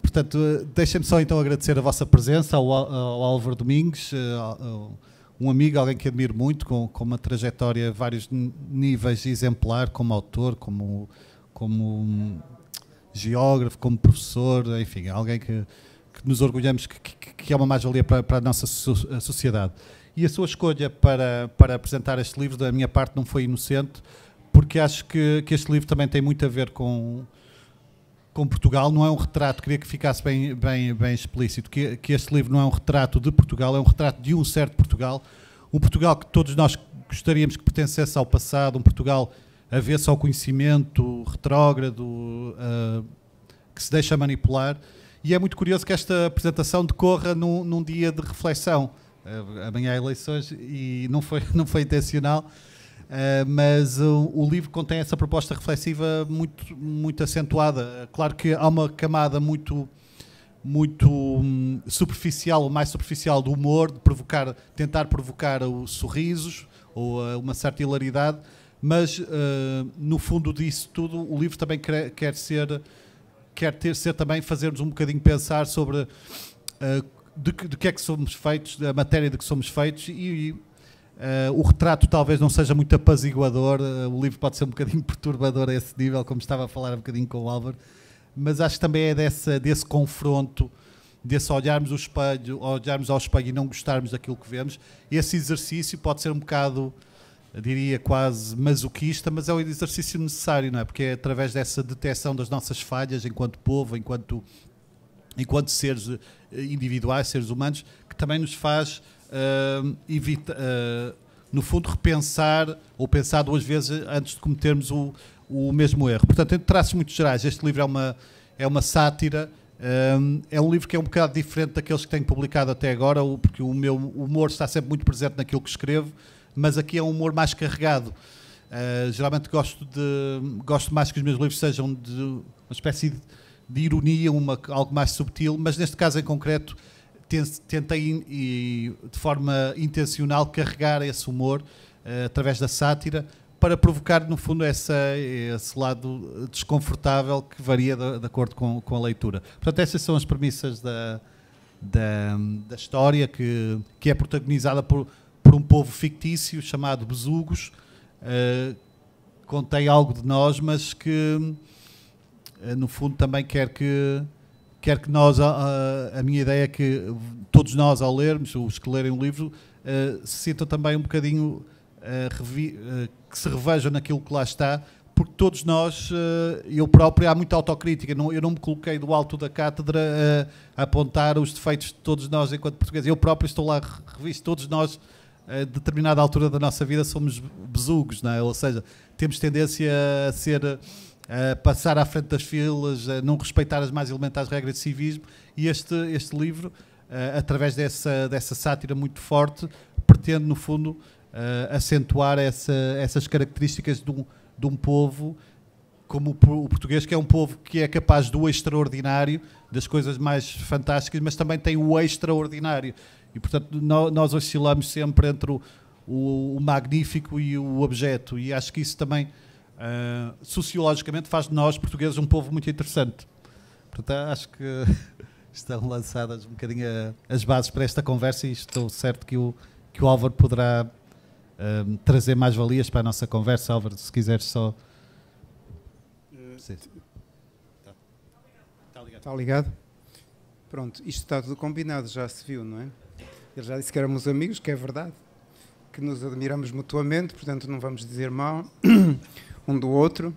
portanto, deixem-me só então agradecer a vossa presença ao Álvaro Domingues, um amigo, alguém que admiro muito, com uma trajetória a vários níveis exemplar, como autor, como geógrafo, como professor, enfim, alguém que nos orgulhamos que é uma mais-valia para a nossa sociedade. E a sua escolha para apresentar este livro, da minha parte, não foi inocente, porque acho que este livro também tem muito a ver com Portugal. Não é um retrato, queria que ficasse bem explícito, que este livro não é um retrato de Portugal, é um retrato de um certo Portugal, um Portugal que todos nós gostaríamos que pertencesse ao passado, um Portugal avesso ao conhecimento, retrógrado, que se deixa manipular. E é muito curioso que esta apresentação decorra num dia de reflexão. Amanhã há eleições e não foi intencional, mas o livro contém essa proposta reflexiva muito acentuada. Claro que há uma camada muito superficial, ou mais superficial, do humor, de tentar provocar os sorrisos ou uma certa hilaridade, mas no fundo disso tudo, o livro também quer ser também fazer-nos um bocadinho pensar sobre de que é que somos feitos, da matéria de que somos feitos, e o retrato talvez não seja muito apaziguador, o livro pode ser um bocadinho perturbador a esse nível, como estava a falar um bocadinho com o Álvaro, mas acho que também é desse confronto, desse olharmos ao espelho e não gostarmos daquilo que vemos. Esse exercício pode ser um bocado, eu diria, quase masoquista, mas é um exercício necessário, não é? Porque é através dessa detecção das nossas falhas enquanto povo, enquanto seres individuais, seres humanos, que também nos faz no fundo repensar, ou pensar duas vezes antes de cometermos o mesmo erro. Portanto, em traços muito gerais, este livro é uma sátira, é um livro que é um bocado diferente daqueles que tenho publicado até agora, porque o meu humor está sempre muito presente naquilo que escrevo, mas aqui é um humor mais carregado. Geralmente gosto mais que os meus livros sejam de uma espécie de ironia, algo mais subtil, mas neste caso em concreto tentei de forma intencional carregar esse humor através da sátira, para provocar no fundo esse lado desconfortável que varia de acordo com a leitura. Portanto, essas são as premissas da história, que é protagonizada por um povo fictício chamado Besugos, contém algo de nós, mas que no fundo também quer que nós, a minha ideia é que todos nós, ao lermos, os que lerem o livro, se sintam também um bocadinho que se revejam naquilo que lá está, porque todos nós, eu próprio, há muita autocrítica, eu não me coloquei do alto da cátedra a apontar os defeitos de todos nós enquanto portugueses. Eu próprio estou lá revisto, todos nós, a determinada altura da nossa vida, somos besugos, não é? Ou seja, temos tendência a passar à frente das filas, a não respeitar as mais elementares regras de civismo, e este livro, através dessa sátira muito forte, pretende, no fundo, acentuar essas características de um povo como o português, que é um povo que é capaz do extraordinário, das coisas mais fantásticas, mas também tem o extraordinário. E, portanto, nós oscilamos sempre entre o magnífico e o objeto, e acho que isso também, sociologicamente, faz de nós, portugueses, um povo muito interessante. Portanto, acho que estão lançadas um bocadinho as bases para esta conversa, e estou certo que o Álvaro poderá trazer mais valias para a nossa conversa. Álvaro, se quiseres só... Está ligado? Pronto, isto está tudo combinado, já se viu, não é? Ele já disse que éramos amigos, que é verdade, que nos admiramos mutuamente, portanto não vamos dizer mal um do outro.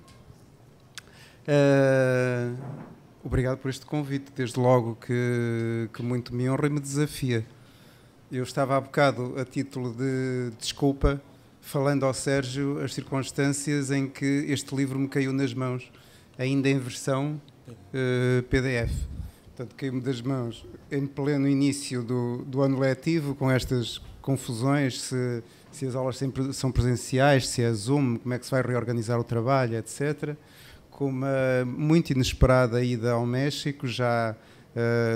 Obrigado por este convite, desde logo que muito me honra e me desafia. Eu estava há bocado, a título de desculpa, falando ao Sérgio as circunstâncias em que este livro me caiu nas mãos, ainda em versão PDF. Portanto, caiu-me das mãos em pleno início do ano letivo, com estas confusões, se as aulas são presenciais, se é Zoom, como é que se vai reorganizar o trabalho, etc. Com uma muito inesperada ida ao México, já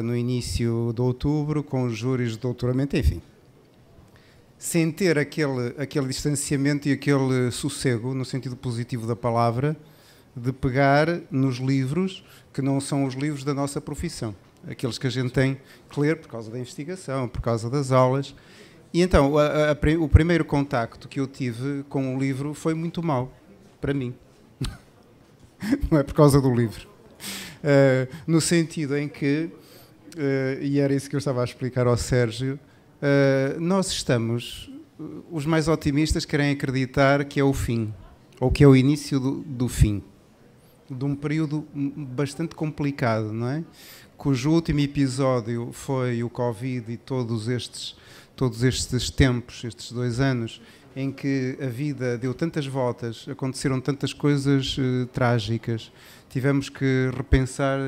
no início de outubro, com os júris de doutoramento, enfim. Sem ter aquele distanciamento e aquele sossego, no sentido positivo da palavra, de pegar nos livros que não são os livros da nossa profissão. aqueles que a gente tem que ler por causa da investigação, por causa das aulas. E então, o primeiro contacto que eu tive com o livro foi muito mau, para mim. Não é por causa do livro. No sentido em que, e era isso que eu estava a explicar ao Sérgio, nós estamos, os mais otimistas querem acreditar que é o fim, ou que é o início do fim, de um período bastante complicado, não é? Cujo último episódio foi o Covid e todos estes tempos, estes 2 anos, em que a vida deu tantas voltas, aconteceram tantas coisas trágicas, tivemos que repensar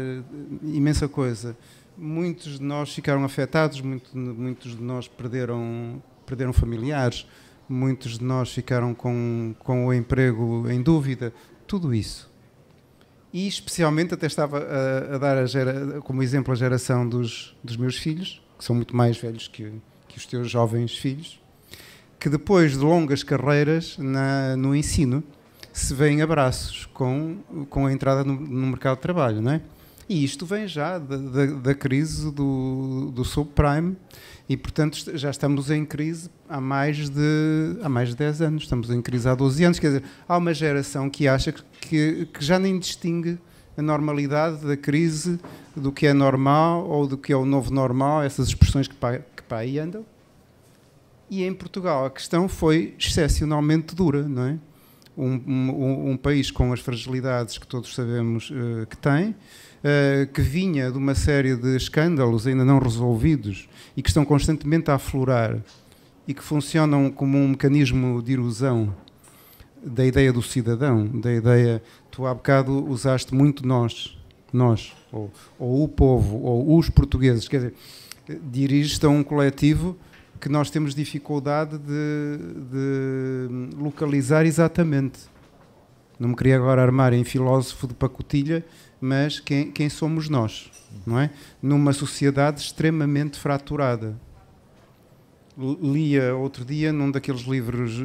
imensa coisa. Muitos de nós ficaram afetados, muitos de nós perderam familiares, muitos de nós ficaram com o emprego em dúvida, tudo isso. E especialmente até estava a dar como exemplo a geração dos meus filhos, que são muito mais velhos que os teus jovens filhos, que depois de longas carreiras no ensino se vêem abraços com a entrada no mercado de trabalho, não é? E isto vem já da crise do subprime e, portanto, já estamos em crise há mais de 10 anos, estamos em crise há 12 anos, quer dizer, há uma geração que acha que já nem distingue a normalidade da crise do que é normal ou do que é o novo normal, essas expressões que para aí andam. E em Portugal a questão foi excepcionalmente dura, não é? Um país com as fragilidades que todos sabemos que tem, que vinha de uma série de escândalos ainda não resolvidos e que estão constantemente a aflorar e que funcionam como um mecanismo de erosão da ideia do cidadão, da ideia, tu há bocado usaste muito nós, ou o povo, ou os portugueses, quer dizer, diriges-te a um coletivo que nós temos dificuldade de localizar exatamente. Não me queria agora armar em filósofo de pacotilha, mas quem somos nós, não é? Numa sociedade extremamente fraturada. Lia outro dia num daqueles livros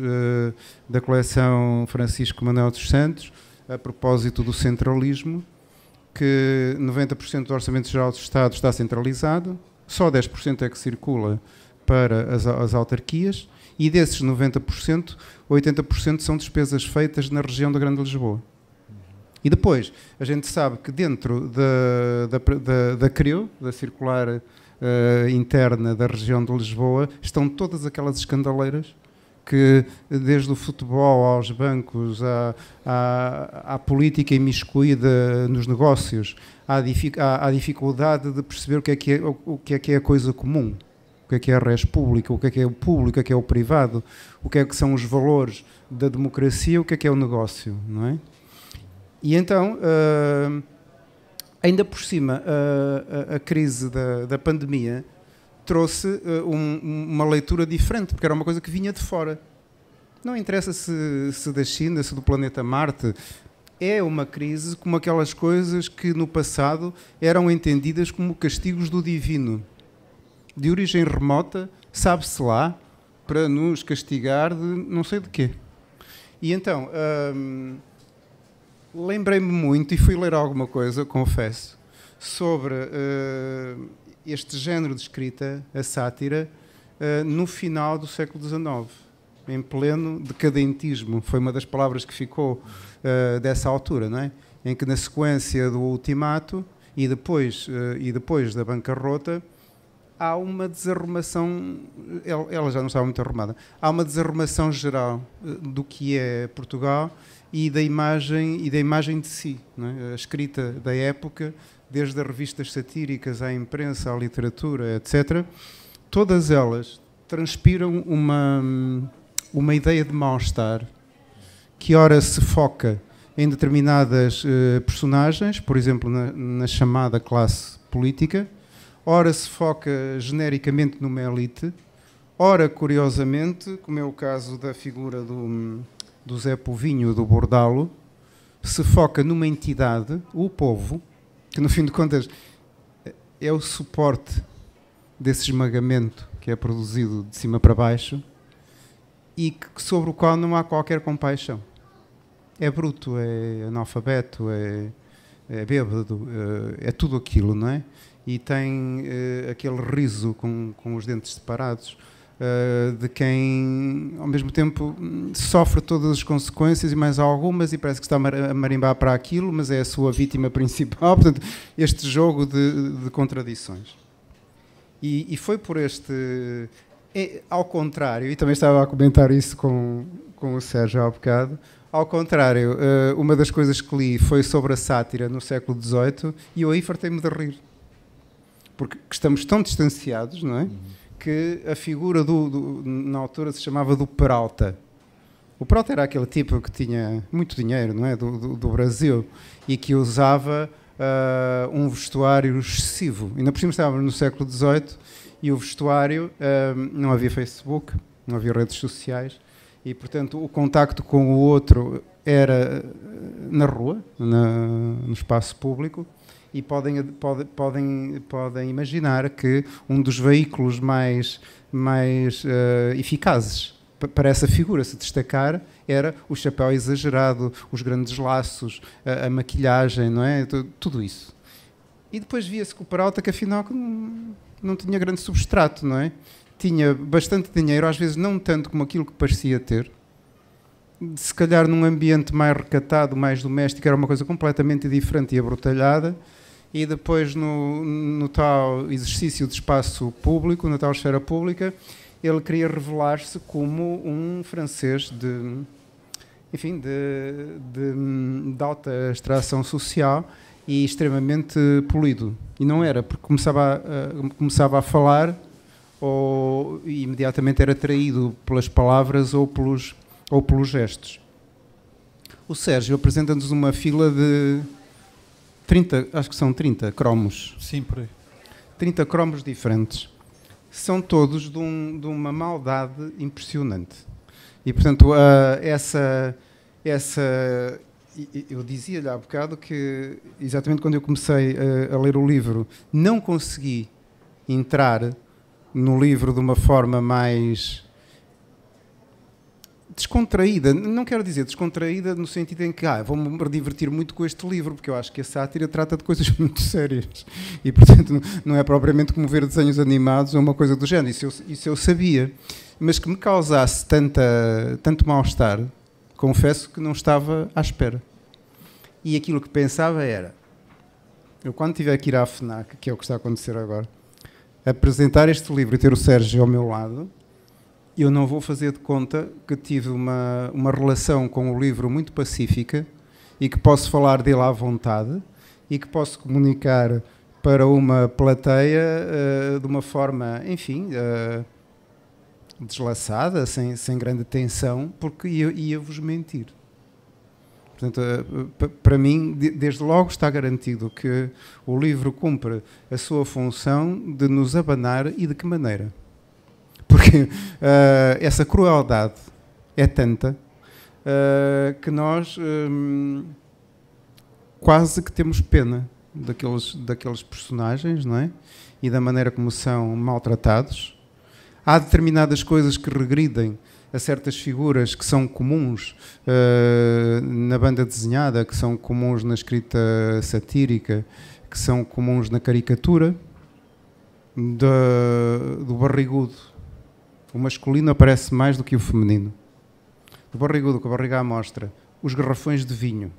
da coleção Francisco Manuel dos Santos, a propósito do centralismo, que 90% do Orçamento Geral do Estado está centralizado, só 10% é que circula para as autarquias, e desses 90%, 80% são despesas feitas na região da Grande Lisboa. E depois, a gente sabe que dentro da CREU, da Circular Interna da região de Lisboa, estão todas aquelas escandaleiras que, desde o futebol aos bancos, à política imiscuída nos negócios, à dificuldade de perceber o que é a coisa comum, o que é a res pública, o que é o público, o que é o privado, o que são os valores da democracia, o que é o negócio, não é? E então, ainda por cima, a crise da pandemia trouxe uma leitura diferente, porque era uma coisa que vinha de fora. Não interessa se da China, se do planeta Marte, é uma crise como aquelas coisas que no passado eram entendidas como castigos do divino, de origem remota, sabe-se lá, para nos castigar de não sei de quê. E então, lembrei-me muito, e fui ler alguma coisa, confesso, sobre este género de escrita, a sátira, no final do século XIX, em pleno decadentismo. Foi uma das palavras que ficou dessa altura, não é? Em que, na sequência do ultimato e depois da bancarrota, há uma desarrumação, ela já não estava muito arrumada, há uma desarrumação geral do que é Portugal e da imagem de si, não é? A escrita da época, desde as revistas satíricas à imprensa, à literatura, etc., todas elas transpiram uma ideia de mal-estar que ora se foca em determinadas personagens, por exemplo, na chamada classe política, ora se foca genericamente numa elite, ora, curiosamente, como é o caso da figura do Zé Povinho, do Bordalo, se foca numa entidade, o povo, que no fim de contas é o suporte desse esmagamento que é produzido de cima para baixo e sobre o qual não há qualquer compaixão. É bruto, é analfabeto, é bêbado, é tudo aquilo, não é? e tem aquele riso com os dentes separados, de quem ao mesmo tempo sofre todas as consequências e mais algumas, e parece que está a marimbar para aquilo, mas é a sua vítima principal. Portanto, este jogo de contradições. E foi por este... ao contrário, e também estava a comentar isso com o Sérgio há bocado, ao contrário, uma das coisas que li foi sobre a sátira no século XVIII, e eu aí fartei-me de rir. Porque estamos tão distanciados, não é? Que a figura na altura se chamava do Peralta. O Peralta era aquele tipo que tinha muito dinheiro, não é? Do Brasil, e que usava um vestuário excessivo. Ainda por cima estávamos no século XVIII e o vestuário, não havia Facebook, não havia redes sociais, e portanto o contacto com o outro era na rua, no espaço público. E podem imaginar que um dos veículos mais eficazes para essa figura se destacar era o chapéu exagerado, os grandes laços, a maquilhagem, não é? Tudo isso. E depois via-se com o Peralta que afinal não tinha grande substrato, não é? Tinha bastante dinheiro, às vezes não tanto como aquilo que parecia ter. Se calhar num ambiente mais recatado, mais doméstico, era uma coisa completamente diferente e abrutalhada. E depois no tal exercício de espaço público, na tal esfera pública, ele queria revelar-se como um francês de alta extração social e extremamente polido. E não era, porque começava a falar e imediatamente era atraído pelas palavras ou pelos gestos. O Sérgio apresenta-nos uma fila de 30, acho que são 30 cromos. Sim, por aí. 30 cromos diferentes. São todos de uma maldade impressionante. E, portanto, eu dizia-lhe há bocado que, exatamente quando eu comecei a ler o livro, não consegui entrar no livro de uma forma mais descontraída. Não quero dizer descontraída no sentido em que vou-me divertir muito com este livro, porque eu acho que a sátira trata de coisas muito sérias e, portanto, não é propriamente como ver desenhos animados ou uma coisa do género. Isso eu sabia, mas que me causasse tanto mal-estar, confesso que não estava à espera. E aquilo que pensava era, eu quando tiver que ir à FNAC, que é o que está a acontecer agora, apresentar este livro e ter o Sérgio ao meu lado, eu não vou fazer de conta que tive uma relação com o livro muito pacífica e que posso falar dele à vontade e que posso comunicar para uma plateia de uma forma, enfim, deslaçada, sem grande tensão, porque ia-vos mentir. Portanto, para mim, desde logo está garantido que o livro cumpre a sua função de nos abanar, e de que maneira? Porque essa crueldade é tanta que nós quase que temos pena daqueles personagens, não é? E da maneira como são maltratados. Há determinadas coisas que regridem a certas figuras que são comuns na banda desenhada, que são comuns na escrita satírica, que são comuns na caricatura, do barrigudo. O masculino aparece mais do que o feminino. Do barrigudo, com a barriga à mostra. Os garrafões de vinho.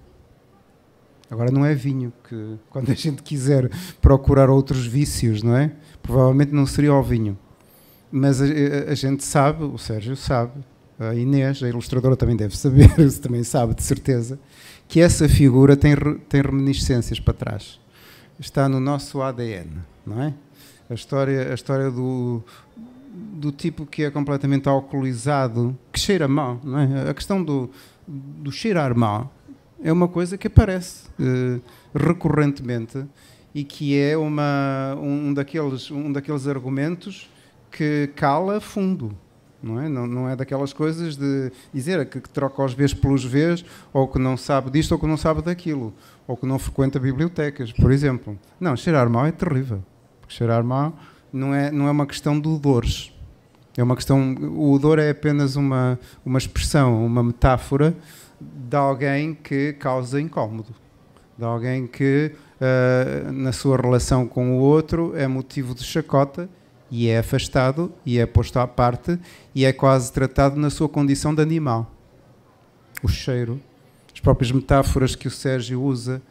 Agora não é vinho, que quando a gente quiser procurar outros vícios, não é? Provavelmente não seria o vinho. Mas a gente sabe, o Sérgio sabe, a Inês, a ilustradora, também deve saber, também sabe de certeza, que essa figura tem reminiscências para trás. Está no nosso ADN, não é? A história do tipo que é completamente alcoolizado, que cheira mal, não é? A questão do cheirar mal é uma coisa que aparece recorrentemente e que é um daqueles argumentos que cala fundo, não é? Não é daquelas coisas de dizer que troca os Vs pelos Vs, ou que não sabe disto ou que não sabe daquilo, ou que não frequenta bibliotecas, por exemplo. Não, cheirar mal é terrível. Porque cheirar mal não é uma questão de odores. O odor é apenas uma expressão, uma metáfora de alguém que causa incómodo. de alguém que na sua relação com o outro é motivo de chacota e é afastado e é posto à parte e é quase tratado na sua condição de animal. O cheiro, as próprias metáforas que o Sérgio usa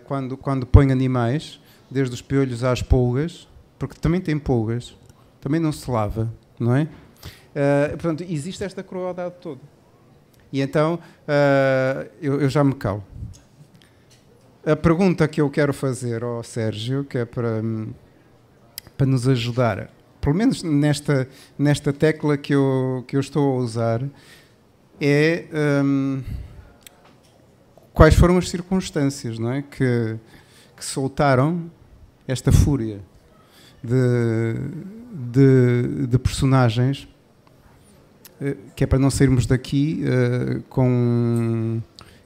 quando põe animais, desde os piolhos às pulgas, porque também tem pulgas, também não se lava, não é? Portanto, existe esta crueldade toda. E então, eu já me calo. A pergunta que eu quero fazer ao Sérgio, que é para nos ajudar, pelo menos nesta tecla que eu estou a usar, é quais foram as circunstâncias, não é? que soltaram esta fúria de personagens, que é para não sairmos daqui com,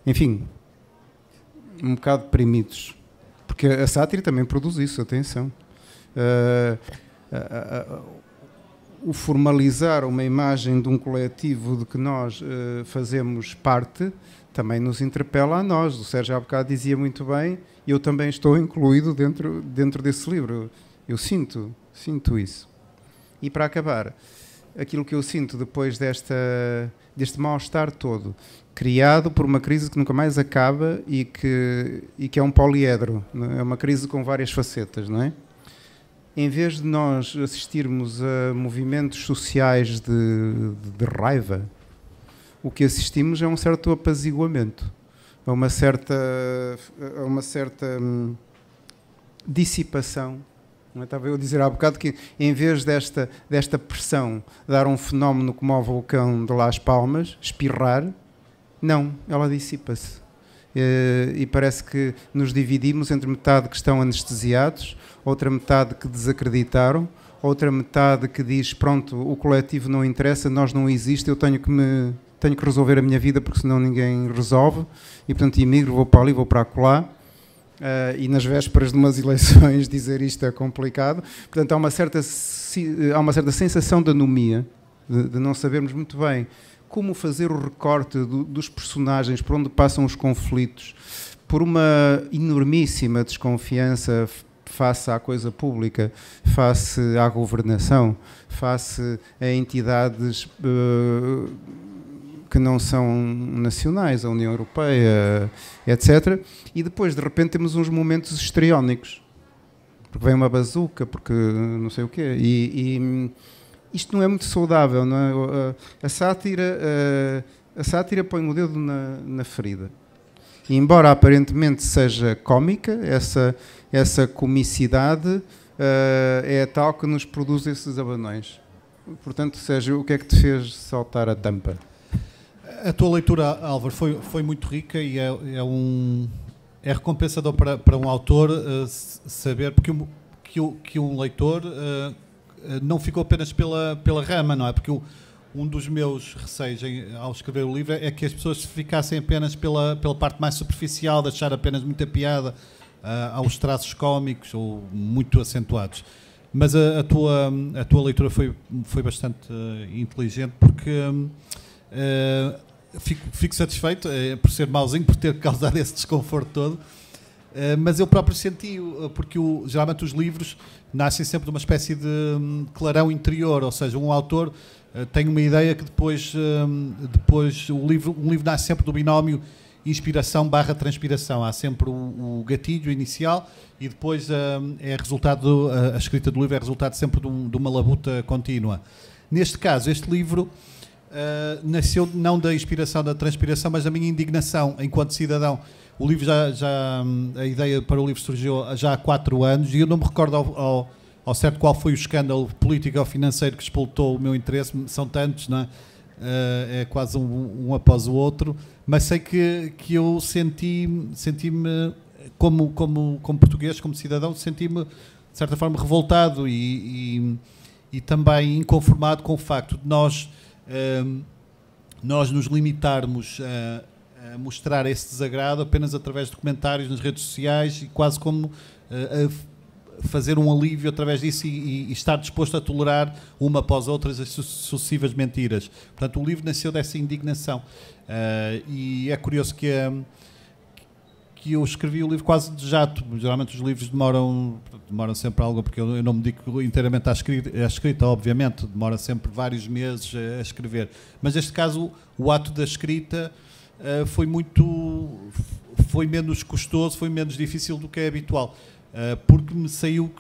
enfim, um bocado deprimidos, porque a sátira também produz isso, atenção. O formalizar uma imagem de um coletivo de que nós fazemos parte também nos interpela a nós. O Sérgio há bocado dizia muito bem, eu também estou incluído dentro desse livro. Eu sinto isso. E para acabar, aquilo que eu sinto depois deste mal-estar todo, criado por uma crise que nunca mais acaba e que é um poliedro, é uma crise com várias facetas, não é? Em vez de nós assistirmos a movimentos sociais de raiva, o que assistimos é um certo apaziguamento, a uma certa dissipação. Não é? Estava eu a dizer há bocado que, em vez desta pressão dar um fenómeno como o vulcão de Las Palmas, espirrar, não, ela dissipa-se. E parece que nos dividimos entre metade que estão anestesiados, outra metade que desacreditaram, outra metade que diz, pronto, o coletivo não interessa, nós não existe, eu tenho que resolver a minha vida porque senão ninguém resolve, e portanto emigro, vou para ali, vou para acolá. E nas vésperas de umas eleições dizer isto é complicado. Portanto, há uma certa sensação de anomia, de não sabermos muito bem como fazer o recorte dos personagens, por onde passam os conflitos, por uma enormíssima desconfiança face à coisa pública, face à governação, face a entidades que não são nacionais, a União Europeia, etc. E depois, de repente, temos uns momentos histriónicos. Porque vem uma bazuca, porque não sei o quê. E isto não é muito saudável, não é? A sátira põe o dedo na ferida. E embora aparentemente seja cómica, essa comicidade é tal que nos produz esses abanões. Portanto, Sérgio, o que é que te fez saltar a tampa? A tua leitura, Álvaro, foi muito rica e é recompensador para um autor saber, porque que um leitor não ficou apenas pela rama, não é? Porque um dos meus receios ao escrever o livro é que as pessoas ficassem apenas pela parte mais superficial, de achar apenas muita piada aos traços cómicos ou muito acentuados. Mas a tua leitura foi bastante inteligente, porque fico satisfeito por ser mauzinho, por ter causado esse desconforto todo, mas eu próprio senti, porque geralmente os livros nascem sempre de uma espécie de clarão interior, ou seja, um autor tem uma ideia que depois um livro nasce sempre do binómio inspiração/transpiração. Há sempre o gatilho inicial e depois é resultado, a escrita do livro é resultado sempre de uma labuta contínua. Neste caso, este livro nasceu não da inspiração, da transpiração, mas da minha indignação enquanto cidadão. O livro a ideia para o livro surgiu já há 4 anos e eu não me recordo ao certo qual foi o escândalo político ou financeiro que explotou o meu interesse. São tantos, não é? É quase um após o outro, mas sei que eu senti-me como português, como cidadão, senti-me de certa forma revoltado e também inconformado com o facto de nós nos limitarmos a mostrar esse desagrado apenas através de comentários nas redes sociais e quase como fazer um alívio através disso e estar disposto a tolerar uma após outras as sucessivas mentiras. Portanto, o livro nasceu dessa indignação. E é curioso que que eu escrevi o livro quase de jato. Geralmente os livros demoram sempre algo, porque eu não me dedico inteiramente à escrita, obviamente, demora sempre vários meses a escrever. Mas neste caso, o ato da escrita foi menos custoso, foi menos difícil do que é habitual. Porque me saiu,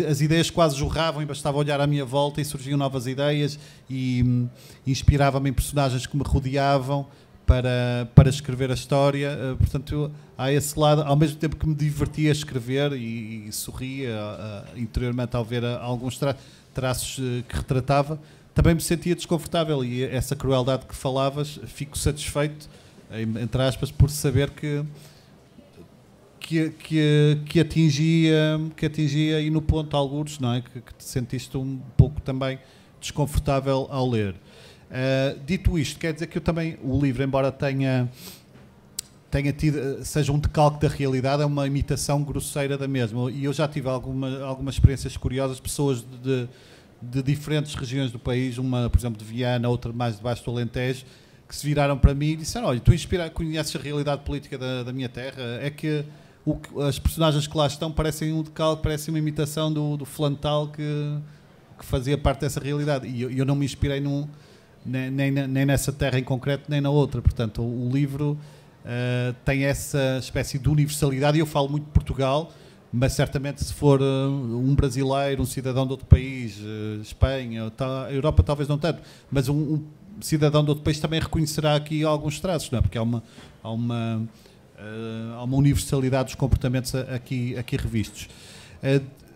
as ideias quase jorravam e bastava olhar à minha volta e surgiam novas ideias e inspirava-me em personagens que me rodeavam para escrever a história. Portanto, há esse lado, ao mesmo tempo que me divertia a escrever e sorria interiormente ao ver alguns traços que retratava, também me sentia desconfortável, e essa crueldade que falavas, fico satisfeito, entre aspas, por saber que atingia e no ponto algures, não é? Que te sentiste um pouco também desconfortável ao ler. Dito isto, quer dizer que eu também, o livro, embora tenha tido, seja um decalque da realidade, é uma imitação grosseira da mesma, e eu já tive algumas experiências curiosas, pessoas de diferentes regiões do país, uma, por exemplo, de Viana, outra mais debaixo do Alentejo, que se viraram para mim e disseram: olha, tu conheces a realidade política da minha terra, é que as personagens que lá estão parecem um decalque, parecem uma imitação do Flantal que fazia parte dessa realidade, e eu não me inspirei nem nessa terra em concreto, nem na outra. Portanto, o livro tem essa espécie de universalidade, e eu falo muito de Portugal, mas certamente se for um brasileiro, um cidadão de outro país, Espanha, a Europa talvez não tanto, mas um cidadão de outro país também reconhecerá aqui alguns traços, não é? Porque há uma universalidade dos comportamentos aqui revistos.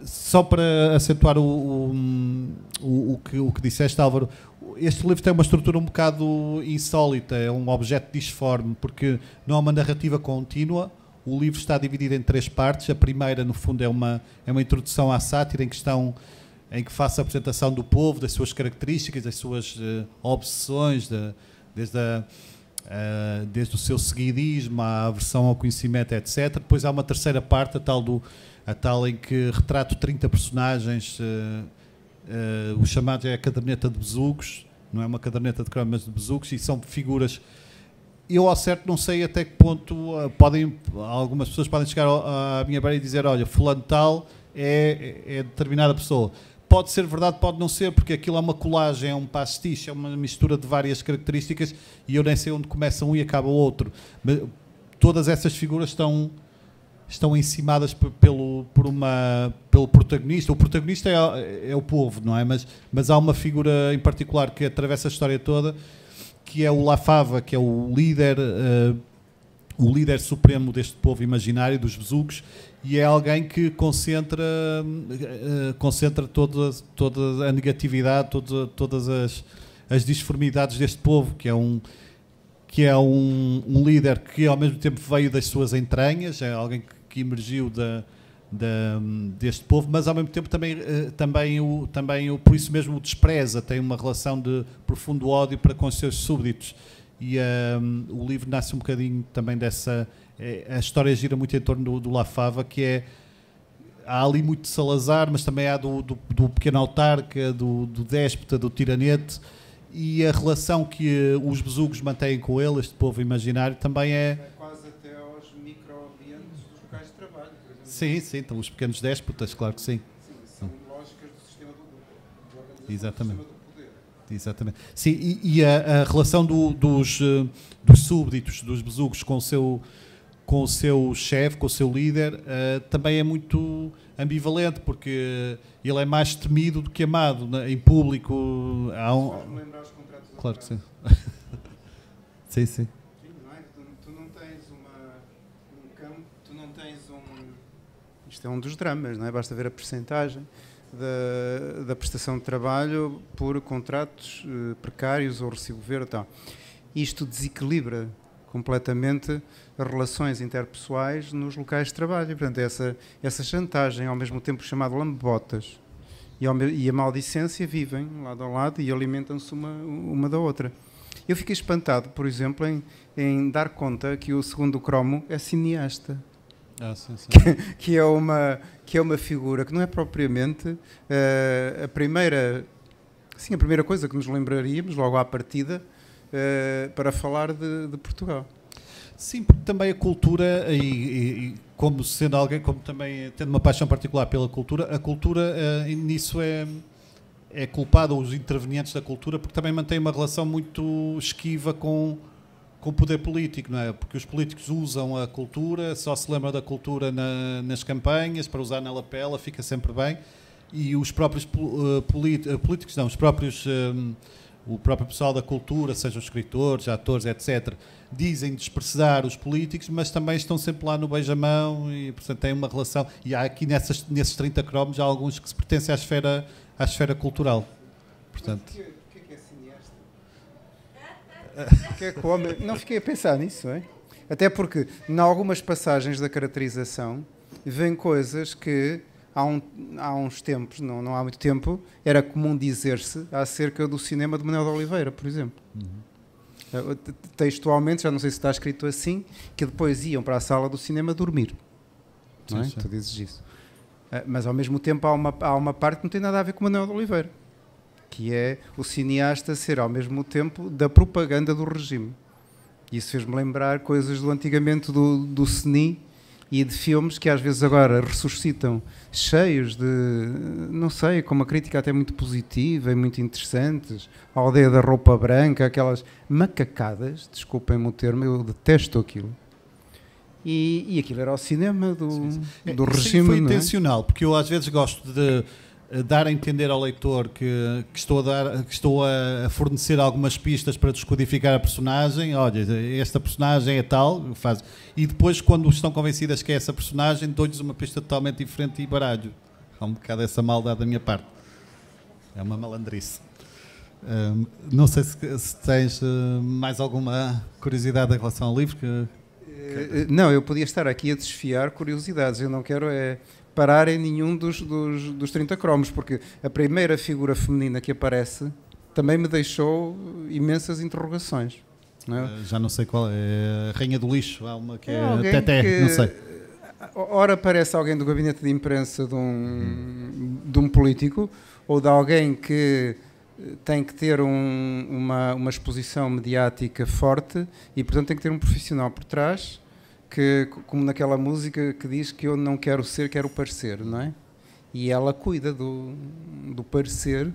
Só para acentuar o que disseste, Álvaro, este livro tem uma estrutura um bocado insólita, é um objeto disforme, porque não há uma narrativa contínua. O livro está dividido em 3 partes. A primeira, no fundo, é uma introdução à sátira, em que faço a apresentação do povo, das suas características, das suas obsessões, desde o seu seguidismo à aversão ao conhecimento, etc. Depois há uma terceira parte, a tal em que retrato 30 personagens, o chamado é a caderneta de besugos, não é uma caderneta de crime, mas de besugos, e são figuras. Eu, ao certo, não sei até que ponto algumas pessoas podem chegar à minha beira e dizer: olha, fulano tal é determinada pessoa. Pode ser verdade, pode não ser, porque aquilo é uma colagem, é um pastiche, é uma mistura de várias características, e eu nem sei onde começa um e acaba o outro. Mas todas essas figuras estão encimadas pelo protagonista. O protagonista é o povo, não é? Mas há uma figura em particular que atravessa a história toda, que é o Lafava, que é o líder supremo deste povo imaginário, dos besugos, e é alguém que concentra toda a negatividade, todas as disformidades deste povo, que é um líder que ao mesmo tempo veio das suas entranhas, é alguém que emergiu deste povo, mas ao mesmo tempo também por isso mesmo o despreza, tem uma relação de profundo ódio para com os seus súbditos. E o livro nasce um bocadinho também dessa. A história gira muito em torno do Lafava, que há ali muito de Salazar, mas também há do pequeno autarca, do déspota, do tiranete, e a relação que os besugos mantêm com ele, este povo imaginário, também é quase até aos microambientes dos locais de trabalho, por exemplo. Sim, então os pequenos déspotas, claro que sim. Sim, são lógicas do sistema do Exatamente. Sistema do poder. Exatamente. Sim, e a relação dos súbditos, dos besugos com o seu chefe, com o seu líder, também é muito ambivalente, porque ele é mais temido do que amado, né? Em público. Faz-me lembrar os contratos. Claro que sim. Sim. Sim, não é? Tu não tens um campo, tu não tens Isto é um dos dramas, não é? Basta ver a percentagem da prestação de trabalho por contratos precários ou recibo verde e tal. Isto desequilibra completamente as relações interpessoais nos locais de trabalho. Portanto, essa chantagem, ao mesmo tempo chamado lambotas, e a maldicência, vivem lado a lado e alimentam-se uma da outra. Eu fiquei espantado, por exemplo, em dar conta que o segundo cromo é cineasta. Sim. Que é uma figura que não é propriamente a primeira coisa que nos lembraríamos logo à partida para falar de Portugal. Sim, porque também a cultura, e como sendo alguém, como também tendo uma paixão particular pela cultura, a cultura nisso é culpada, os intervenientes da cultura, porque também mantém uma relação muito esquiva com o poder político, não é? Porque os políticos usam a cultura, só se lembram da cultura nas campanhas, para usar na lapela, fica sempre bem, e os próprios políticos, não, os próprios... o próprio pessoal da cultura, sejam escritores, atores, etc., dizem desprezar os políticos, mas também estão sempre lá no beijamão e, portanto, têm uma relação. E há aqui nesses 30 cromos há alguns que se pertencem à esfera cultural. Portanto... O que é cineasta? O que é que o homem... Não fiquei a pensar nisso, é? Até porque, em algumas passagens da caracterização, vêm coisas que... Há uns tempos, não há muito tempo, era comum dizer-se acerca do cinema de Manuel de Oliveira, por exemplo. Textualmente, já não sei se está escrito assim, que depois iam para a sala do cinema dormir. Não é? Sim, sim. Tu dizes isso. Mas ao mesmo tempo há uma parte que não tem nada a ver com Manuel de Oliveira, que é o cineasta ser ao mesmo tempo da propaganda do regime. Isso fez-me lembrar coisas do antigamente do CNI, e de filmes que às vezes agora ressuscitam cheios de, não sei, com uma crítica até muito positiva e muito interessantes, a aldeia da roupa branca, aquelas macacadas, desculpem-me o termo, eu detesto aquilo. E aquilo era o cinema do regime. Foi intencional, porque eu às vezes gosto de dar a entender ao leitor que estou a fornecer algumas pistas para descodificar a personagem. Olha, esta personagem é tal, e depois, quando estão convencidas que é essa personagem, dou-lhes uma pista totalmente diferente e baralho. Há um bocado essa maldade da minha parte. É uma malandrice. Não sei se tens mais alguma curiosidade em relação ao livro. Não, eu podia estar aqui a desfiar curiosidades. Eu não quero parar em nenhum dos 30 cromos, porque a primeira figura feminina que aparece também me deixou imensas interrogações. Não é? Já não sei qual é. A Rainha do Lixo, há uma que é Teté, não sei. Ora aparece alguém do gabinete de imprensa de um político, ou de alguém que tem que ter uma exposição mediática forte e, portanto, tem que ter um profissional por trás, que, como naquela música que diz que eu não quero ser, quero parecer, não é? E ela cuida do parecer,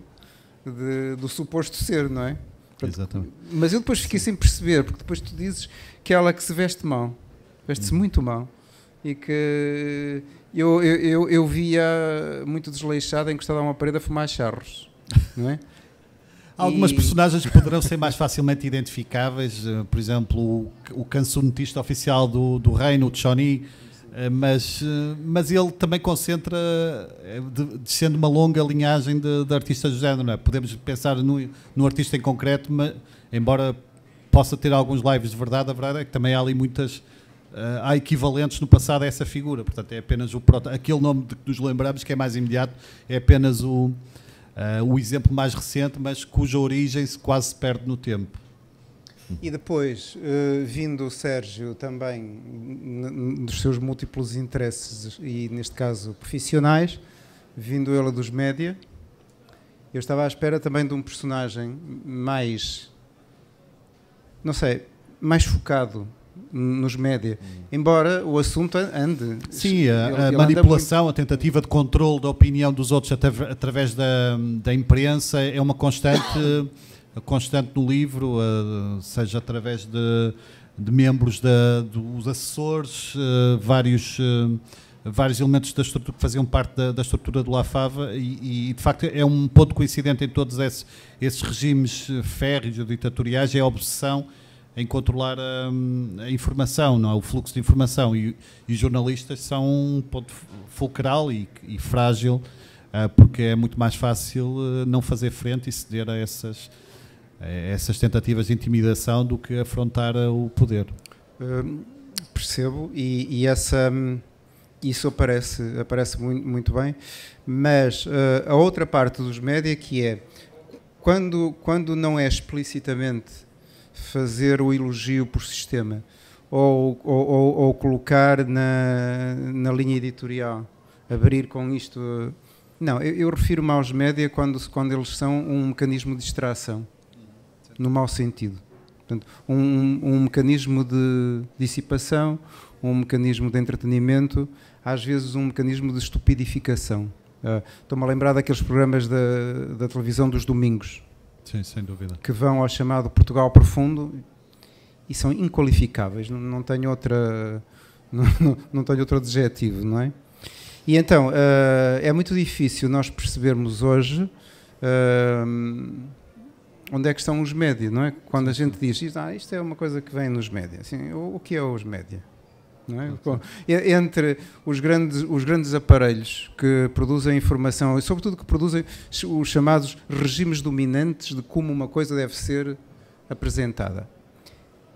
do suposto ser, não é? Portanto, exatamente. Mas eu depois fiquei sem perceber, porque depois tu dizes que ela que se veste mal, veste-se muito mal, e que eu via muito desleixada, encostada a uma parede a fumar charros, não é? Algumas personagens poderão ser mais facilmente identificáveis, por exemplo, o cancionetista oficial do reino, o Tchoni, mas ele também concentra, descendo uma longa linhagem de artistas do género. Não é? Podemos pensar no artista em concreto, mas, embora possa ter alguns lives de verdade, a verdade é que também há ali muitas... há equivalentes no passado a essa figura, portanto é apenas aquele nome de que nos lembramos, que é mais imediato, é apenas o exemplo mais recente, mas cuja origem quase se perde no tempo. E depois, vindo o Sérgio também dos seus múltiplos interesses, e neste caso profissionais, vindo ele dos média, eu estava à espera também de um personagem mais, não sei, mais focado nos média, embora o assunto ande. Sim, a manipulação, a tentativa de controle da opinião dos outros através da imprensa é uma constante no livro, seja através de membros dos assessores, vários elementos da estrutura que faziam parte da estrutura do La Fava e de facto é um ponto coincidente em todos esses regimes férreos ou ditatoriais, é a obsessão em controlar a informação, não é? O fluxo de informação, e os jornalistas são um ponto fulcral e frágil, porque é muito mais fácil não fazer frente e ceder a essas tentativas de intimidação do que afrontar o poder. Percebo, e isso aparece muito, muito bem, mas a outra parte dos média, que é quando não é explicitamente fazer o elogio por sistema ou colocar na linha editorial, abrir com isto. Não, eu refiro-me aos média quando eles são um mecanismo de distração, no mau sentido, Portanto, um mecanismo de dissipação, um mecanismo de entretenimento, às vezes um mecanismo de estupidificação. Estou-me a lembrar daqueles programas da televisão dos domingos. Sim, sem dúvida. Que vão ao chamado Portugal Profundo e são inqualificáveis, não tenho não tenho outro adjetivo, não é? E então, é muito difícil nós percebermos hoje onde é que estão os média, não é? Quando a gente diz, isto é uma coisa que vem nos média. Assim, o que é os média? Não é? Bom, entre os grandes aparelhos que produzem informação e sobretudo que produzem os chamados regimes dominantes de como uma coisa deve ser apresentada,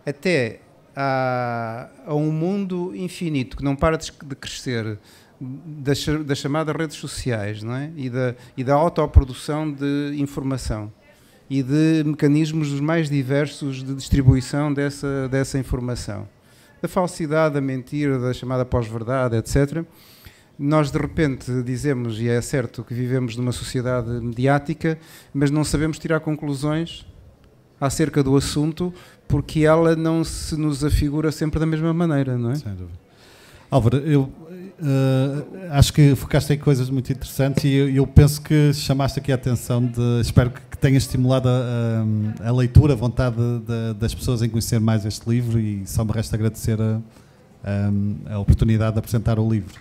até a um mundo infinito que não para de crescer, das chamadas redes sociais, não é? E da autoprodução de informação e de mecanismos os mais diversos de distribuição dessa informação, da falsidade, da mentira, da chamada pós-verdade, etc. Nós de repente dizemos, e é certo que vivemos numa sociedade mediática, mas não sabemos tirar conclusões acerca do assunto porque ela não se nos afigura sempre da mesma maneira, não é? Sem dúvida. Álvaro, eu acho que focaste em coisas muito interessantes e eu penso que chamaste aqui a atenção espero que tenha estimulado a leitura, a vontade das pessoas em conhecer mais este livro, e só me resta agradecer a oportunidade de apresentar o livro.